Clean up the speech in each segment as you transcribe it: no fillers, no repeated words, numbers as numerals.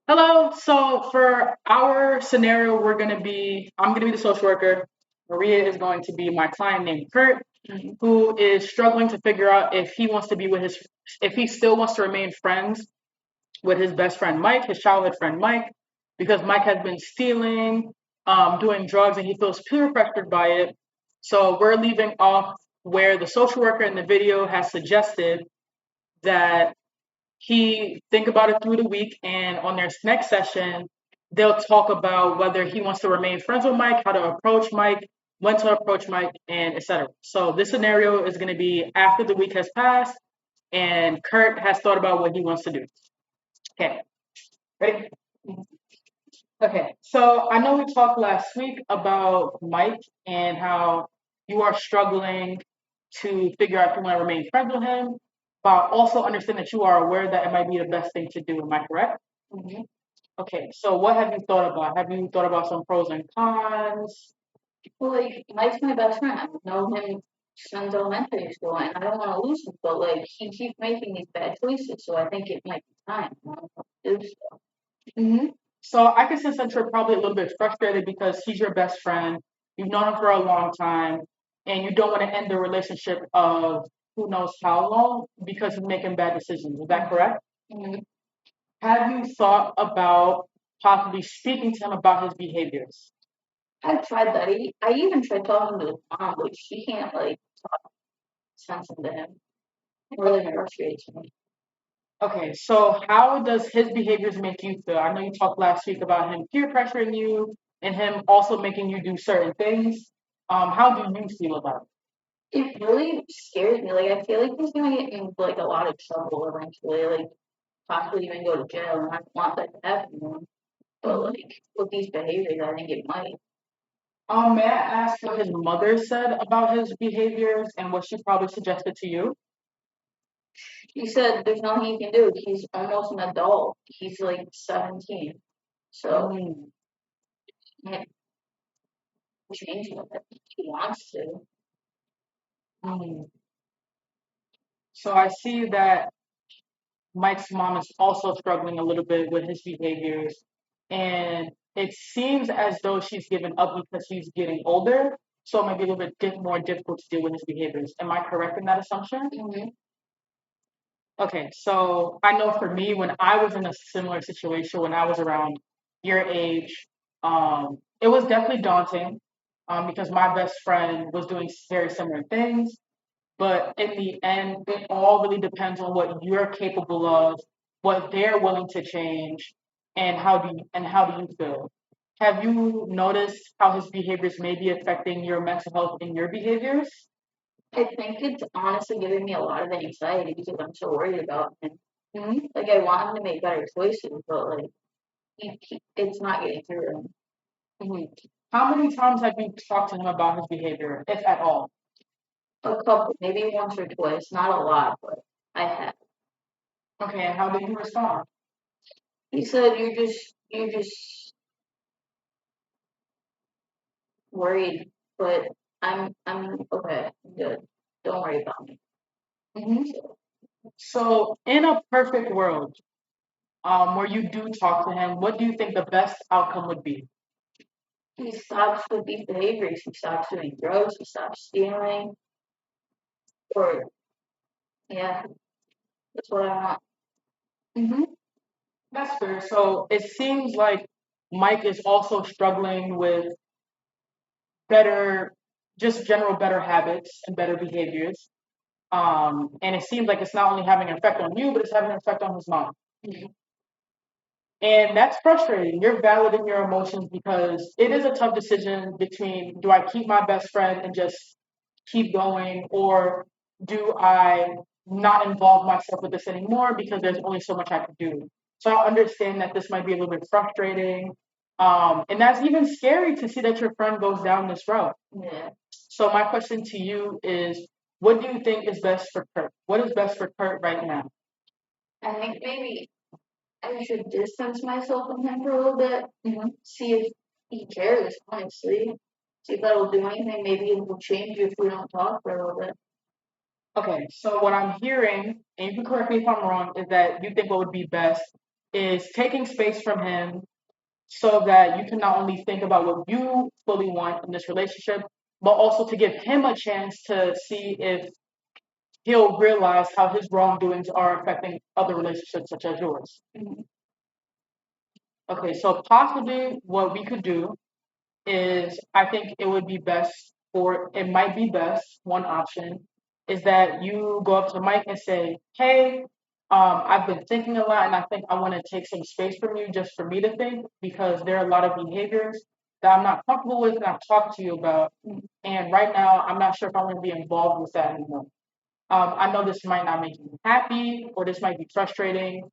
Hello. So for our scenario, I'm gonna be the social worker. Maria is going to be my client named Kurt, who is struggling to figure out if he still wants to remain friends with his best friend Mike, his childhood friend Mike, because Mike has been stealing, doing drugs, and he feels peer pressured by it. So we're leaving off where the social worker in the video has suggested that he think about it through the week, and on their next session they'll talk about whether he wants to remain friends with Mike, how to approach Mike, when to approach Mike, and etc. So this scenario is going to be after the week has passed and Kurt has thought about what he wants to do. Okay, ready? Okay, so I know we talked last week about Mike and how you are struggling to figure out if you want to remain friends with him, but also understand that you are aware that it might be the best thing to do. Am I correct? Hmm. Okay, so what have you thought about? Have you thought about some pros and cons? Well, like Mike's my best friend. I've known him since elementary school, and I don't want to lose him. But like he keeps making these bad choices, so I think it might be time. Do so. Hmm. So I can sense that you're probably a little bit frustrated because he's your best friend. You've known him for a long time, and you don't want to end the relationship of who knows how long because he's making bad decisions. Is that correct? Mhm. Have you thought about possibly speaking to him about his behaviors? I've tried that. I even tried talking to his mom, but she can't like talk sense into him. It really frustrates me. Okay, so how does his behaviors make you feel? I know you talked last week about him peer pressuring you and him also making you do certain things. How do you feel about It really scares me. Like I feel like he's gonna get in like a lot of trouble eventually. Like possibly even go to jail, and I don't want that to happen to him. it? But Mhm. like with these behaviors, I think it might. May I ask what his mother said about his behaviors and what she probably suggested to you? He said there's nothing he can do. He's almost an adult. He's like 17. So Mm, he can't change it if he wants to. mm. So I see that Mike's mom is also struggling a little bit with his behaviors, and it seems as though she's given up because he's getting older, so it might be a little bit more difficult to deal with his behaviors. Am I correct in that assumption? Mm-hmm. Okay, so I know for me, when I was in a similar situation, when I was around your age, it was definitely daunting, because my best friend was doing very similar things. But in the end, it all really depends on what you're capable of, what they're willing to change, and how do you feel? Have you noticed how his behaviors may be affecting your mental health and your behaviors? I think it's honestly giving me a lot of anxiety because I'm so worried about him. Like I want him to make better choices, but like it's not getting through him. Mhm. How many times have you talked to him about his behavior, if at all? A couple, maybe once or twice, not a lot, but I have. Okay, and how did you respond? He said you're just worried, but I'm okay. I'm good. Don't worry about me. Hmm. So So, in a perfect world, where you do talk to him, what do you think the best outcome would be? he stops with these behaviors. He stops doing drugs. He stops stealing. Or yeah, that's what I want. Hmm. That's fair. So it seems like Mike is also struggling with better, just general better habits and better behaviors. And it seems like it's not only having an effect on you, but it's having an effect on his mom. Mhm. And that's frustrating. You're valid in your emotions because it is a tough decision between do I keep my best friend and just keep going, or do I not involve myself with this anymore because there's only so much I can do. So I understand that this might be a little bit frustrating. And that's even scary to see that your friend goes down this route. Yeah, So my question to you is, what do you think is best for Kurt? What is best for Kurt right now? I think maybe I should distance myself from him for a little bit. See if he cares. Honestly, see if that'll do anything. Maybe it will change if we don't talk for a little bit. Okay, so what I'm hearing, and you can correct me if I'm wrong, is that you think what would be best is taking space from him so that you can not only think about what you fully want in this relationship, but also to give him a chance to see if he'll realize how his wrongdoings are affecting other relationships such as yours. Okay, so possibly what we could do is I think it would be best, or it might be best, one option is that you go up to Mike and say, hey, I've been thinking a lot and I think I want to take some space from you just for me to think because there are a lot of behaviors that I'm not comfortable with and I've talked to you about. And right now, I'm not sure if I want to be involved with that anymore. I know this might not make you happy or this might be frustrating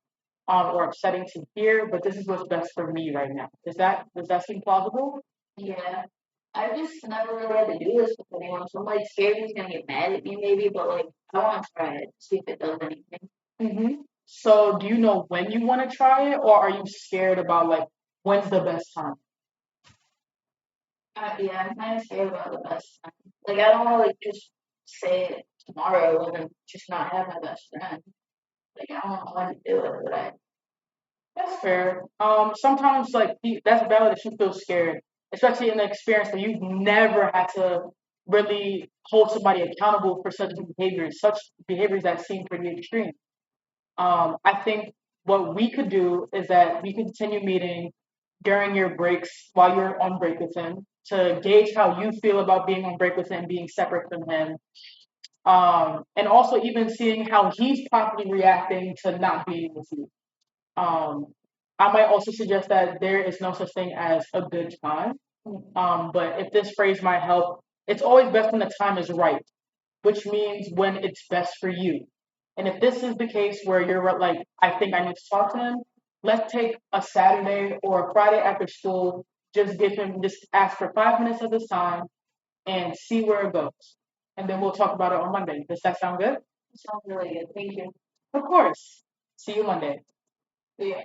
or upsetting to hear, but this is what's best for me right now. Does that seem plausible? Yeah. I just never really had to do this with anyone, so I'm like scared he's gonna get mad at me maybe, but like I wanna try it, see if it does anything. So do you know when you want to try it, or are you scared about like when's the best time? Yeah, I'm kinda scared about the best time. Like I don't wanna like just say it tomorrow and then just not have my best friend. Like I don't want to do it, but That's fair. Sometimes like that's valid if you feel scared, especially in the experience where you've never had to really hold somebody accountable for such behaviors that seem pretty extreme. I think what we could do is that we continue meeting during your breaks while you're on break with him to gauge how you feel about being on break with him, being separate from him, and also even seeing how he's properly reacting to not being with you. Um, I might also suggest that there is no such thing as a good time. But if this phrase might help, it's always best when the time is right, which means when it's best for you. And if this is the case where you're like, I think I need to talk to him, let's take a Saturday or a Friday after school, just ask for 5 minutes of his time and see where it goes. And then we'll talk about it on Monday. Does that sound good? it sounds really good. Thank you. Of course. See you Monday. Yeah.